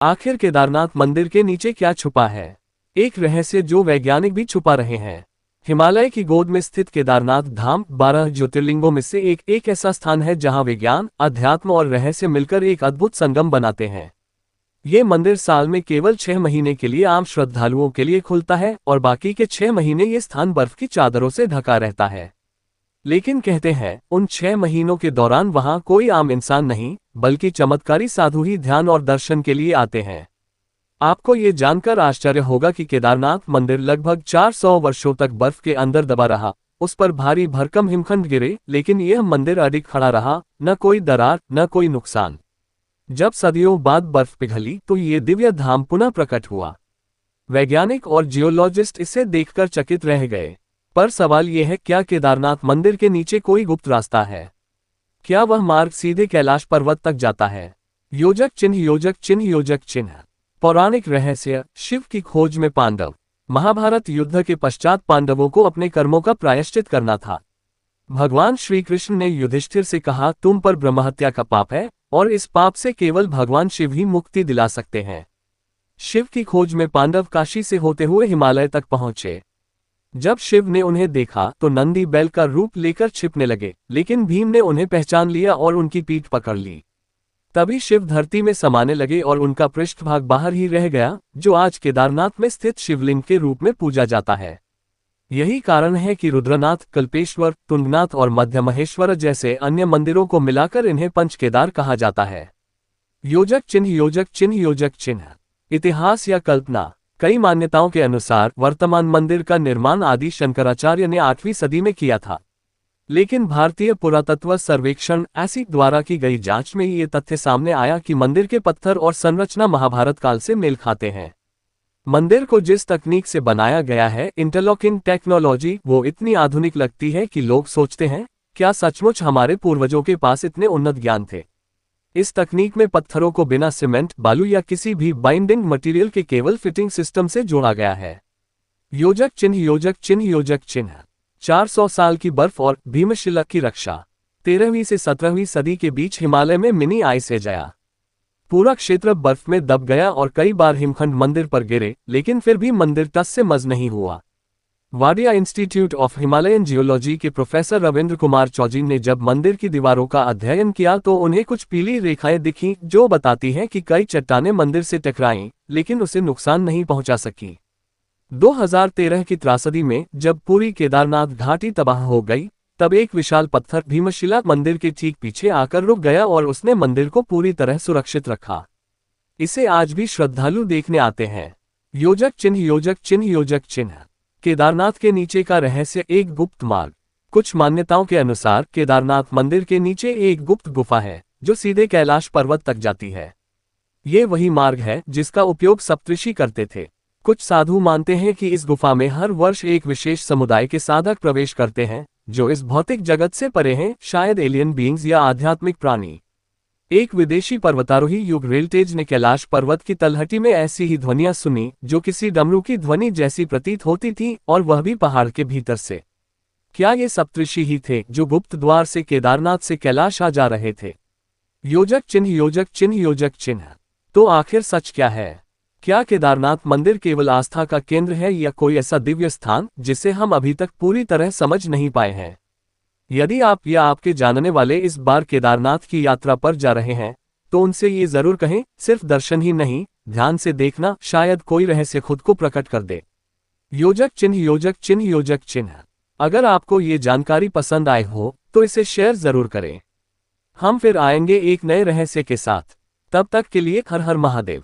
आखिर केदारनाथ मंदिर के नीचे क्या छुपा है? एक रहस्य जो वैज्ञानिक भी छुपा रहे हैं। हिमालय की गोद में स्थित केदारनाथ धाम 12 ज्योतिर्लिंगों में से एक ऐसा स्थान है जहां विज्ञान, अध्यात्म और रहस्य मिलकर एक अद्भुत संगम बनाते हैं। ये मंदिर साल में केवल 6 महीने के लिए आम श्रद्धालुओं के लिए खुलता है और बाकी के 6 महीने ये स्थान बर्फ की चादरों से ढका रहता है। लेकिन कहते हैं उन 6 महीनों के दौरान वहां कोई आम इंसान नहीं, बल्कि चमत्कारी साधु ही ध्यान और दर्शन के लिए आते हैं। आपको ये जानकर आश्चर्य होगा कि केदारनाथ मंदिर लगभग 400 वर्षों तक बर्फ के अंदर दबा रहा। उस पर भारी भरकम हिमखंड गिरे, लेकिन यह मंदिर अडिग खड़ा रहा, न कोई दरार, न कोई नुकसान। जब सदियों बाद बर्फ पिघली तो ये दिव्य धाम पुनः प्रकट हुआ। वैज्ञानिक और जियोलॉजिस्ट इसे देखकर चकित रह गए। पर सवाल यह है, क्या केदारनाथ मंदिर के नीचे कोई गुप्त रास्ता है? क्या वह मार्ग सीधे कैलाश पर्वत तक जाता है? योजक चिन्ह, योजक चिन्ह, योजक चिन्ह। पौराणिक रहस्य, शिव की खोज में पांडव। महाभारत युद्ध के पश्चात पांडवों को अपने कर्मों का प्रायश्चित करना था। भगवान श्री कृष्ण ने युधिष्ठिर से कहा, तुम पर ब्रह्महत्या का पाप है और इस पाप से केवल भगवान शिव ही मुक्ति दिला सकते हैं। शिव की खोज में पांडव काशी से होते हुए हिमालय तक पहुंचे। जब शिव ने उन्हें देखा तो नंदी बैल का रूप लेकर छिपने लगे, लेकिन भीम ने उन्हें पहचान लिया और उनकी पीठ पकड़ ली। तभी शिव धरती में समाने लगे और उनका पृष्ठभाग बाहर ही रह गया, जो आज केदारनाथ में स्थित शिवलिंग के रूप में पूजा जाता है। यही कारण है कि रुद्रनाथ, कल्पेश्वर, तुंगनाथ और मध्य महेश्वर जैसे अन्य मंदिरों को मिलाकर इन्हें पंच केदार कहा जाता है। योजक चिन्ह, योजक चिन्ह, योजक चिन्ह। इतिहास या कल्पना। कई मान्यताओं के अनुसार वर्तमान मंदिर का निर्माण आदि शंकराचार्य ने 8वीं सदी में किया था, लेकिन भारतीय पुरातत्व सर्वेक्षण ऐसी द्वारा की गई जांच में ये तथ्य सामने आया कि मंदिर के पत्थर और संरचना महाभारत काल से मेल खाते हैं। मंदिर को जिस तकनीक से बनाया गया है, इंटरलॉकिंग टेक्नोलॉजी, वो इतनी आधुनिक लगती है कि लोग सोचते हैं, क्या सचमुच हमारे पूर्वजों के पास इतने उन्नत ज्ञान थे? इस तकनीक में पत्थरों को बिना सीमेंट, बालू या किसी भी बाइंडिंग मटेरियल के केवल फिटिंग सिस्टम से जोड़ा गया है। योजक चिन्ह, योजक चिन्ह, योजक चिन्ह। 400 साल की बर्फ और भीमशिला की रक्षा। 13वीं से 17वीं सदी के बीच हिमालय में मिनी आइस एज आया। पूरा क्षेत्र बर्फ में दब गया और कई बार हिमखंड मंदिर पर गिरे, लेकिन फिर भी मंदिर टस से मस नहीं हुआ। Wadia institute of Himalayan geology के प्रोफेसर रविंद्र कुमार चौजिन ने जब मंदिर की दीवारों का अध्ययन किया तो उन्हें कुछ पीली रेखाएं दिखीं, जो बताती हैं कि कई चट्टानें मंदिर से टकराईं, लेकिन उसे नुकसान नहीं पहुंचा सकी। 2013 की त्रासदी में जब पूरी केदारनाथ घाटी तबाह हो गई, तब एक विशाल पत्थर भीमशिला मंदिर के ठीक पीछे आकर रुक गया और उसने मंदिर को पूरी तरह सुरक्षित रखा। इसे आज भी श्रद्धालु देखने आते हैं। योजक चिन्ह, योजक चिन्ह, योजक चिन्ह। केदारनाथ के नीचे का रहस्य, एक गुप्त मार्ग। कुछ मान्यताओं के अनुसार केदारनाथ मंदिर के नीचे एक गुप्त गुफा है, जो सीधे कैलाश पर्वत तक जाती है। ये वही मार्ग है जिसका उपयोग सप्तऋषि करते थे। कुछ साधु मानते हैं कि इस गुफा में हर वर्ष एक विशेष समुदाय के साधक प्रवेश करते हैं, जो इस भौतिक जगत से परे हैं, शायद एलियन बीइंग्स या आध्यात्मिक प्राणी। एक विदेशी पर्वतारोही युग रेलटेज ने कैलाश पर्वत की तलहटी में ऐसी ही ध्वनियां सुनी, जो किसी डमरू की ध्वनि जैसी प्रतीत होती थी, और वह भी पहाड़ के भीतर से। क्या ये सप्तऋषि ही थे जो गुप्त द्वार से केदारनाथ से कैलाश आ जा रहे थे? योजक चिन्ह, योजक चिन्ह, योजक चिन्ह। तो आखिर सच क्या है? क्या केदारनाथ मंदिर केवल आस्था का केंद्र है या कोई ऐसा दिव्य स्थान जिसे हम अभी तक पूरी तरह समझ नहीं पाए हैं? यदि आप या आपके जानने वाले इस बार केदारनाथ की यात्रा पर जा रहे हैं, तो उनसे ये जरूर कहें, सिर्फ दर्शन ही नहीं, ध्यान से देखना, शायद कोई रहस्य खुद को प्रकट कर दे। योजक चिन्ह, योजक चिन्ह, योजक चिन्ह। अगर आपको ये जानकारी पसंद आए हो तो इसे शेयर जरूर करें। हम फिर आएंगे एक नए रहस्य के साथ। तब तक के लिए हर हर महादेव।